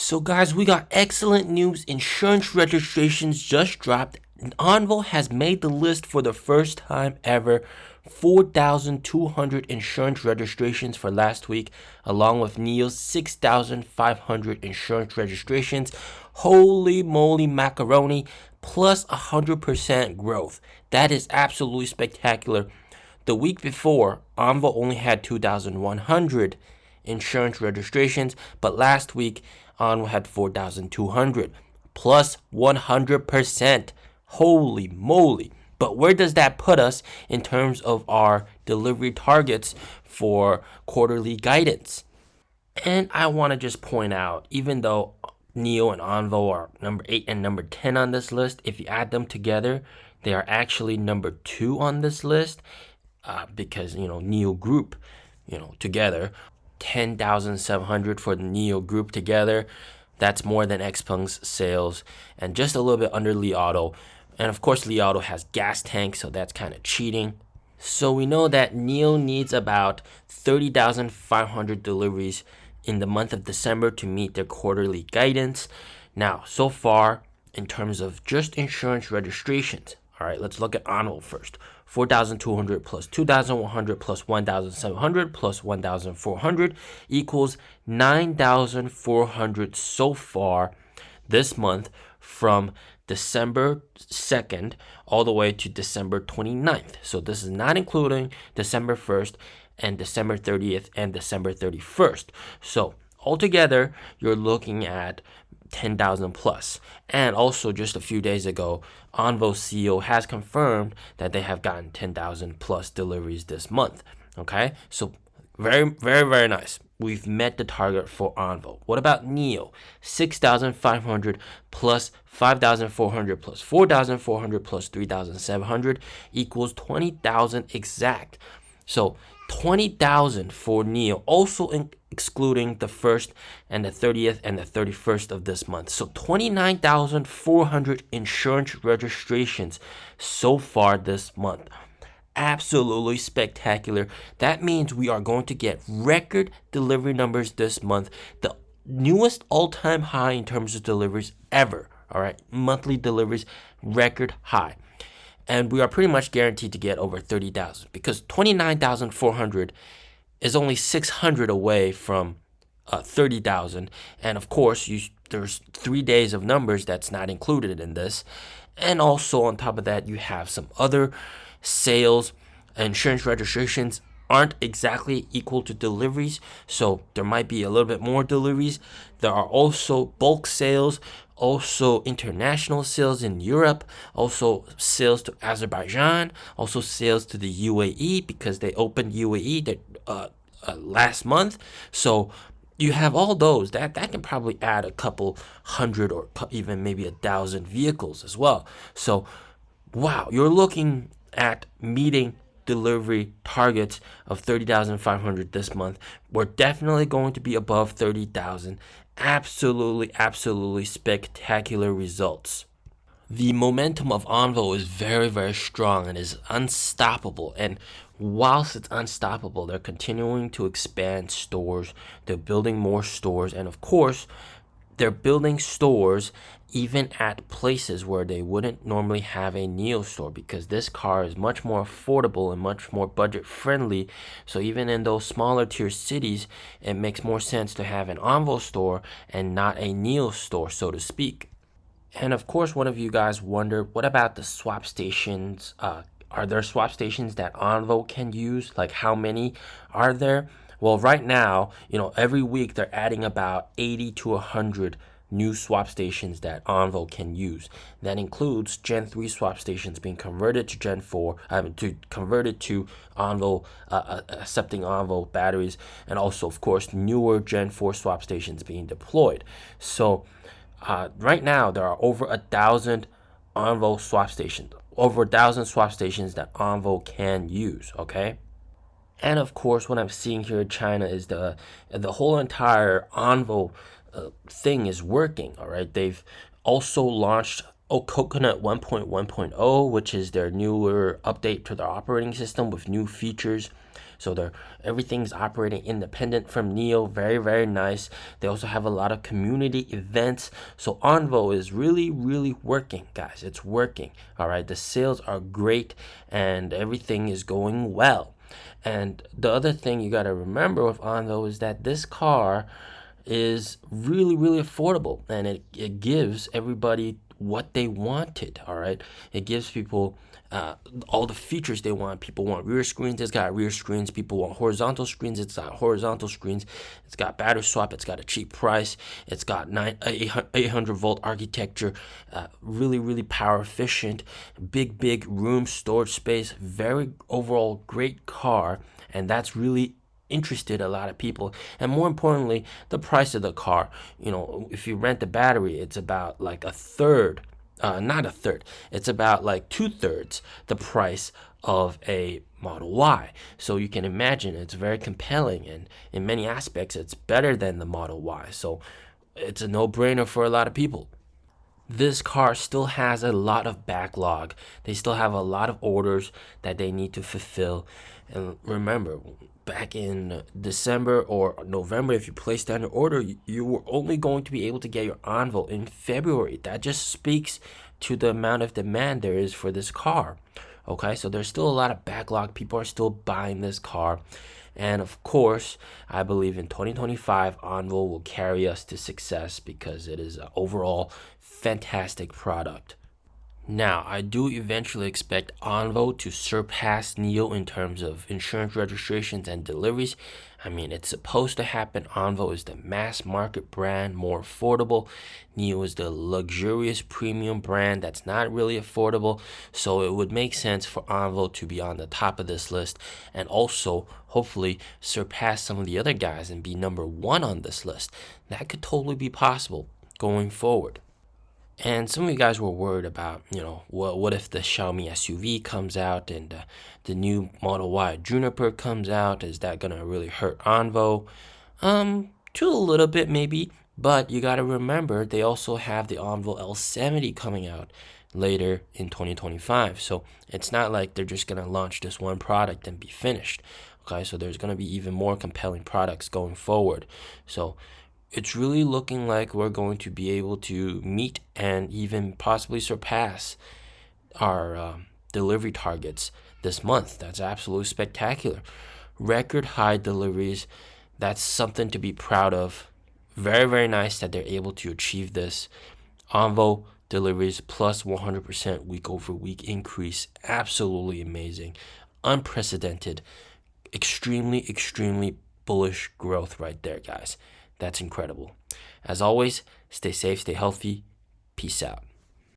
So guys, we got excellent news. Insurance registrations just dropped. Onvo has made the list for the first time ever. 4,200 insurance registrations for last week, along with NIO's 6,500 insurance registrations. Holy moly macaroni, plus 100% growth. That is absolutely spectacular. The week before, Onvo only had 2,100 insurance registrations, but last week Onvo had 4,200 plus 100%. Holy moly. But where does that put us in terms of our delivery targets for quarterly guidance? And I want to just point out, even though NIO and Onvo are number 8 and number 10 on this list, if you add them together, they are actually number 2 on this list, because NIO group, together 10,700 for the NIO group together. That's more than Xpeng's sales, and just a little bit under Li Auto. And of course, Li Auto has gas tanks, so that's kind of cheating. So we know that NIO needs about 30,500 deliveries in the month of December to meet their quarterly guidance. Now, so far, in terms of just insurance registrations, all right, let's look at Onvo first. 4,200 plus 2,100 plus 1,700 plus 1,400 equals 9,400 so far this month, from December 2nd all the way to December 29th. So this is not including December 1st and December 30th and December 31st. So altogether, you're looking at 10,000 plus. And also, just a few days ago, Onvo CEO has confirmed that they have gotten 10,000 plus deliveries this month. Okay, so very, very, very nice. We've met the target for Onvo. What about NIO? 6,500 plus 5,400 plus 4,400 plus 3,700 equals 20,000 exact. So 20,000 for NIO, also excluding the 1st and the 30th and the 31st of this month. So 29,400 insurance registrations so far this month. Absolutely spectacular. That means we are going to get record delivery numbers this month. The newest all-time high in terms of deliveries ever. All right, monthly deliveries, record high. And we are pretty much guaranteed to get over 30,000, because 29,400 is only 600 away from 30,000. And of course, there's 3 days of numbers that's not included in this. And also on top of that, you have some other sales. Insurance registrations aren't exactly equal to deliveries, so there might be a little bit more deliveries. There are also bulk sales, also international sales in Europe, also sales to Azerbaijan, also sales to the UAE, because they opened UAE last month. So you have all those. That can probably add a couple hundred or even maybe 1,000 vehicles as well. So wow, you're looking at meeting delivery targets of 30,500 this month. We're definitely going to be above 30,000. Absolutely spectacular results. The momentum of Onvo is very, very strong and is unstoppable. And whilst it's unstoppable, they're continuing to expand stores. They're building more stores. And of course, they're building stores even at places where they wouldn't normally have a NIO store, because this car is much more affordable and much more budget friendly. So even in those smaller tier cities, it makes more sense to have an Onvo store and not a NIO store, so to speak. And of course, one of you guys wondered, what about the swap stations? Are there swap stations that Onvo can use? Like, how many are there? Well, right now, every week they're adding about 80 to 100 new swap stations that Onvo can use. That includes Gen 3 swap stations being converted to Gen 4, converted to Onvo, accepting Onvo batteries, and also, of course, newer Gen 4 swap stations being deployed. So right now, there are over 1,000 Onvo swap stations, over 1,000 swap stations that Onvo can use, okay? And of course, what I'm seeing here in China is the whole entire Onvo thing is working, all right? They've also launched Coconut 1.1.0, which is their newer update to their operating system with new features. So everything's operating independent from NIO. Very, very nice. They also have a lot of community events. So Onvo is really, really working, guys. It's working. All right. The sales are great and everything is going well. And the other thing you got to remember with Onvo is that this car is really, really affordable, and it gives everybody what they wanted. All right, it gives people all the features they want. People want rear screens, it's got rear screens. People want horizontal screens, it's got horizontal screens. It's got battery swap, it's got a cheap price. It's got 800 volt architecture, really, really power efficient, big room storage space. Very overall great car, and that's really interested a lot of people. And more importantly, the price of the car. If you rent the battery, it's about like a third, not a third, it's about like 2/3 the price of a Model Y. So you can imagine it's very compelling, and in many aspects it's better than the Model Y. So it's a no-brainer for a lot of people. This car still has a lot of backlog. They still have a lot of orders that they need to fulfill. And remember, back in December or November, if you placed an order, you were only going to be able to get your Onvo in February. That just speaks to the amount of demand there is for this car. Okay, so there's still a lot of backlog. People are still buying this car. And of course, I believe in 2025, Onvo will carry us to success because it is an overall fantastic product. Now, I do eventually expect Onvo to surpass NIO in terms of insurance registrations and deliveries. I mean, it's supposed to happen. Onvo is the mass market brand, more affordable. NIO is the luxurious premium brand that's not really affordable. So it would make sense for Onvo to be on the top of this list and also hopefully surpass some of the other guys and be number one on this list. That could totally be possible going forward. And some of you guys were worried about, what if the Xiaomi SUV comes out and the new Model Y Juniper comes out? Is that gonna really hurt Onvo? To a little bit maybe, but you gotta remember they also have the Onvo L70 coming out later in 2025. So it's not like they're just gonna launch this one product and be finished. Okay, so there's gonna be even more compelling products going forward. So it's really looking like we're going to be able to meet and even possibly surpass our delivery targets this month. That's absolutely spectacular. Record high deliveries. That's something to be proud of. Very, very nice that they're able to achieve this. Onvo deliveries plus 100% week over week increase. Absolutely amazing. Unprecedented. Extremely bullish growth right there, guys. That's incredible. As always, stay safe, stay healthy. Peace out.